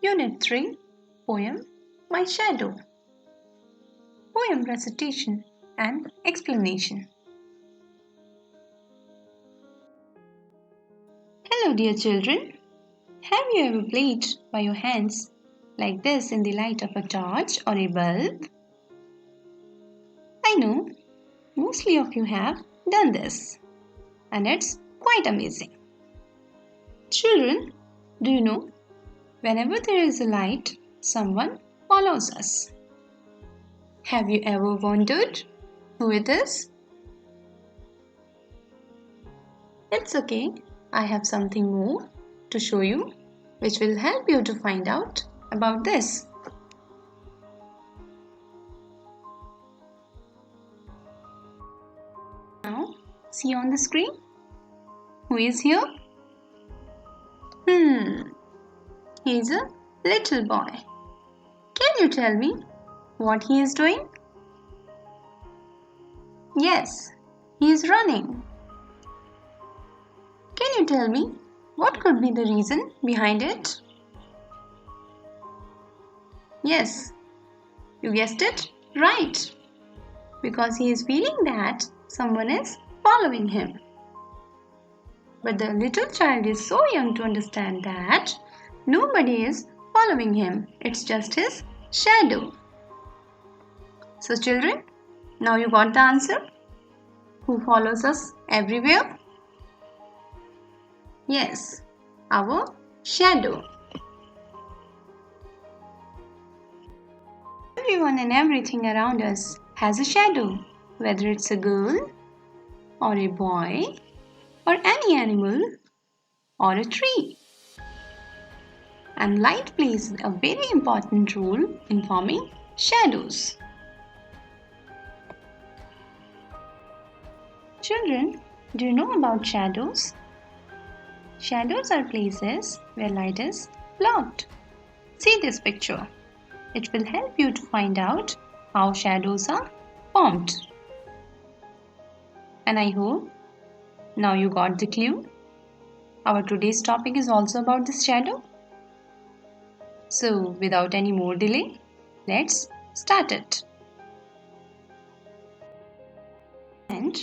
Unit 3, Poem My Shadow. Poem recitation and explanation. Hello, dear children. Have you ever played by your hands like this in the light of a torch or a bulb? I know mostly of you have done this, and it's quite amazing. Children, do you know whenever there is a light, someone follows us? Have you ever wondered who it is? It's okay, I have something more to show you which will help you to find out about this. Now, see on the screen? Who is here? He is a little boy. Can you tell me what he is doing? Yes, he is running. Can you tell me what could be the reason behind it? Yes, you guessed it right. Because he is feeling that someone is following him. But the little child is so young to understand that nobody is following him. It's just his shadow. So children, now you got the answer? Who follows us everywhere? Yes, our shadow. Everyone and everything around us has a shadow, whether it's a girl or a boy or any animal or a tree. And light plays a very important role in forming shadows. Children, do you know about shadows? Shadows are places where light is blocked. See this picture. It will help you to find out how shadows are formed. And I hope now you got the clue. Our today's topic is also about this shadow. So, without any more delay, let's start it. And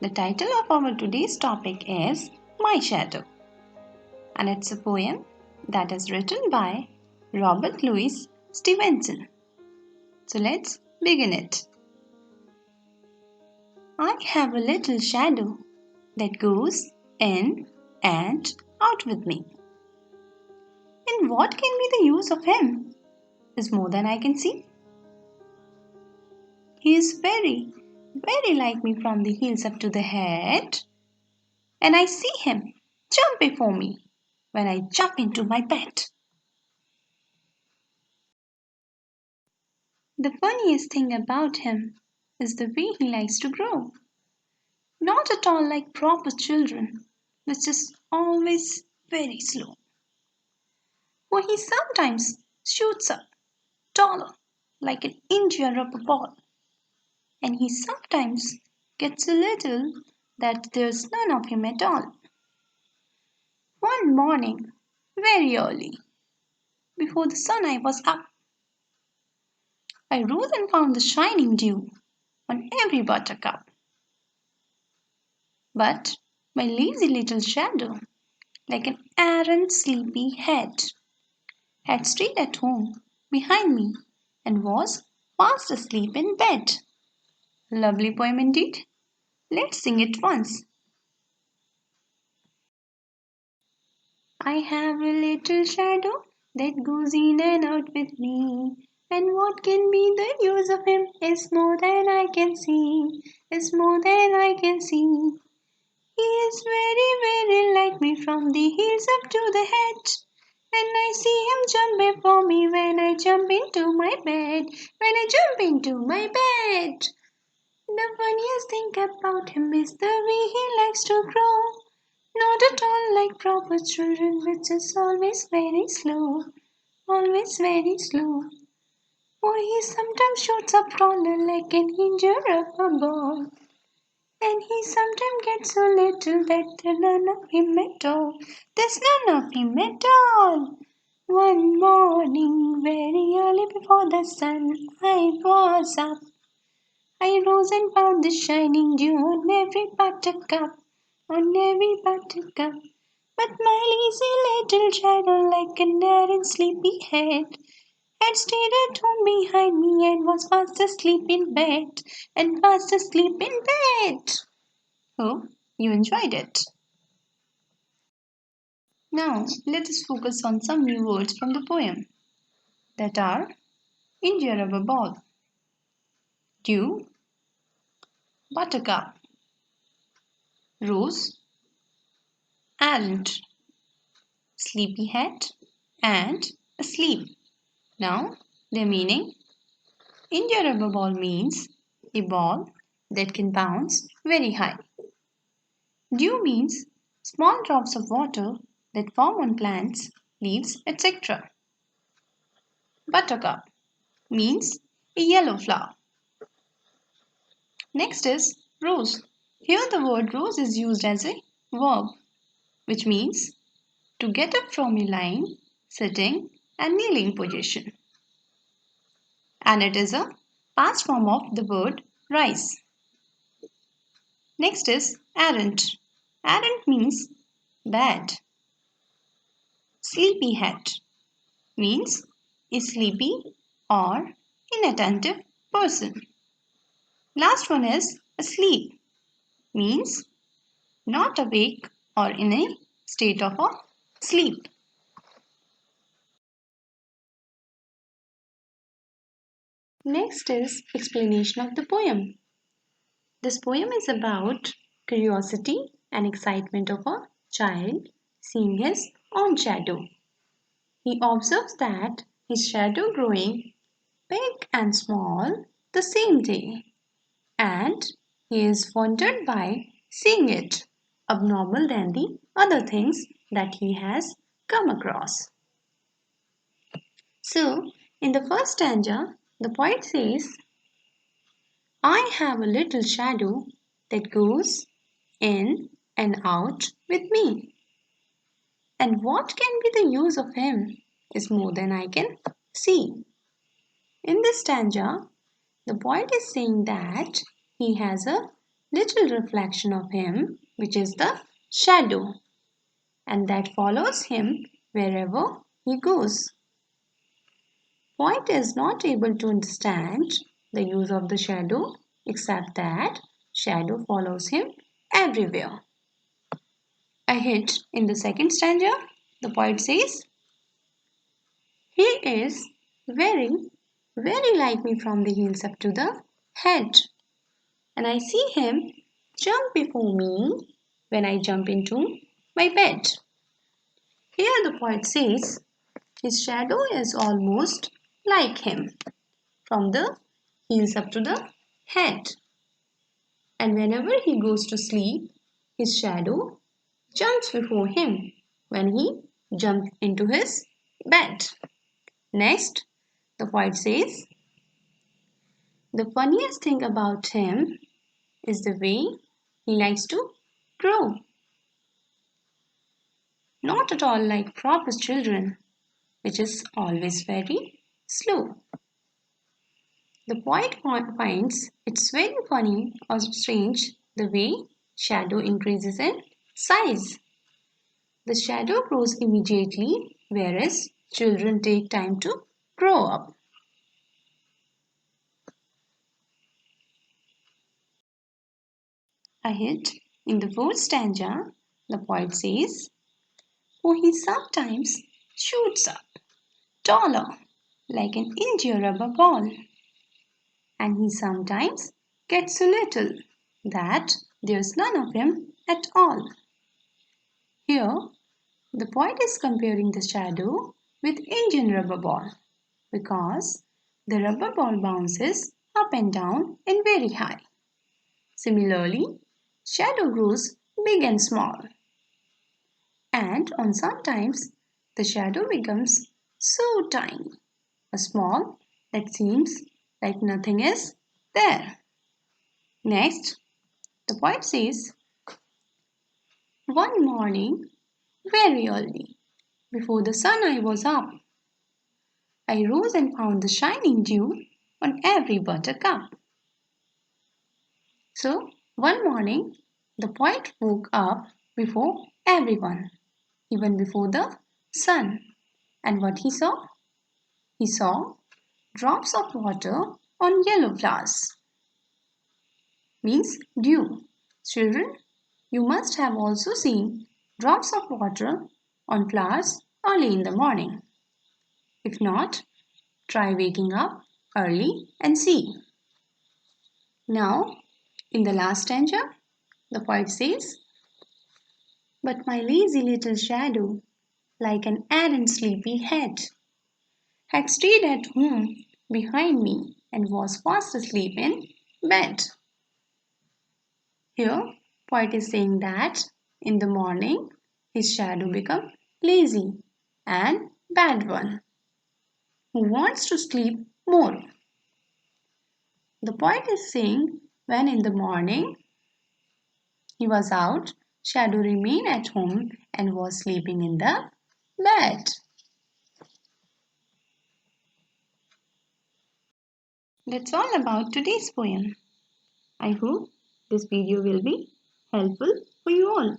the title of our today's topic is My Shadow. And it's a poem that is written by Robert Louis Stevenson. So let's begin it. I have a little shadow that goes in and out with me. And what can be the use of him is more than I can see. He is very, very like me from the heels up to the head, and I see him jump before me when I jump into my bed. The funniest thing about him is the way he likes to grow. Not at all like proper children, which is always very slow. For he sometimes shoots up taller like an India rubber ball, and he sometimes gets so little that there's none of him at all. One morning, very early, before the sun I was up, I rose and found the shining dew on every buttercup. But my lazy little shadow, like an errant sleepy head, had stayed at home behind me and was fast asleep in bed. Lovely poem indeed. Let's sing it once. I have a little shadow that goes in and out with me. And what can be the use of him is more than I can see, is more than I can see. He is very, very like me from the heels up to the head. And I see him jump before me when I jump into my bed, when I jump into my bed. The funniest thing about him is the way he likes to grow. Not at all like proper children, which is always very slow, always very slow. For he sometimes shoots up taller like an India rubber ball. And he sometimes gets so little that there's none of him at all. There's none of him at all. One morning, very early before the sun, I was up. I rose and found the shining dew on every buttercup, on every buttercup. But my lazy little shadow, like an errant sleepy head, had stayed at home behind me and was fast asleep in bed, and fast asleep in bed. Hope you enjoyed it. Now let us focus on some new words from the poem that are India rubber ball, dew, buttercup, rose, errant, sleepyhead, and asleep. Now, their meaning. India rubber ball means a ball that can bounce very high. Dew means small drops of water that form on plants, leaves, etc. Buttercup means a yellow flower. Next is rose. Here the word rose is used as a verb, which means to get up from a lying, sitting, and kneeling position. And it is a past form of the word rise. Next is errant. Errant means bad. Sleepyhead means a sleepy or inattentive person. Last one is asleep means not awake or in a state of a sleep. Next is explanation of the poem. This poem is about curiosity and excitement of a child seeing his own shadow. He observes that his shadow growing big and small the same day, and he is wondered by seeing it abnormal than the other things that he has come across. So, in the first stanza, the poet says, I have a little shadow that goes in and out with me, and what can be the use of him is more than I can see. In this stanza, the poet is saying that he has a little reflection of him, which is the shadow, and that follows him wherever he goes. Poet is not able to understand the use of the shadow except that shadow follows him everywhere. Ahead in the second stanza, the poet says, he is very, very like me from the heels up to the head, and I see him jump before me when I jump into my bed. Here the poet says his shadow is almost like him from the heels up to the head, and whenever he goes to sleep, his shadow jumps before him when he jumps into his bed. Next, the poet says, the funniest thing about him is the way he likes to grow. Not at all like proper children, which is always very slow. The poet finds it's very funny or strange the way shadow increases in size. The shadow grows immediately, whereas children take time to grow up. Ahead, in the fourth stanza, the poet says, for he sometimes shoots up taller like an India rubber ball, and he sometimes gets so little that there's none of him at all. Here, the poet is comparing the shadow with Indian rubber ball because the rubber ball bounces up and down and very high. Similarly, shadow grows big and small, and on sometimes the shadow becomes so tiny, a small that seems like nothing is there. Next, the poet says, one morning, very early, Before the sun I was up. I rose and found the shining dew on every buttercup. So, one morning, the poet woke up before everyone, even before the sun. And what he saw? He saw drops of water on yellow flowers, means dew. Children, you must have also seen drops of water on flowers early in the morning. If not, try waking up early and see. Now, in the last stanza, the poet says, but my lazy little shadow, like an errant sleepy head, had stayed at home behind me and was fast asleep in bed. Here, poet is saying that in the morning his shadow become lazy and bad one who wants to sleep more. The poet is saying when in the morning he was out, shadow remained at home and was sleeping in the bed. That's all about today's poem. I hope this video will be helpful for you all.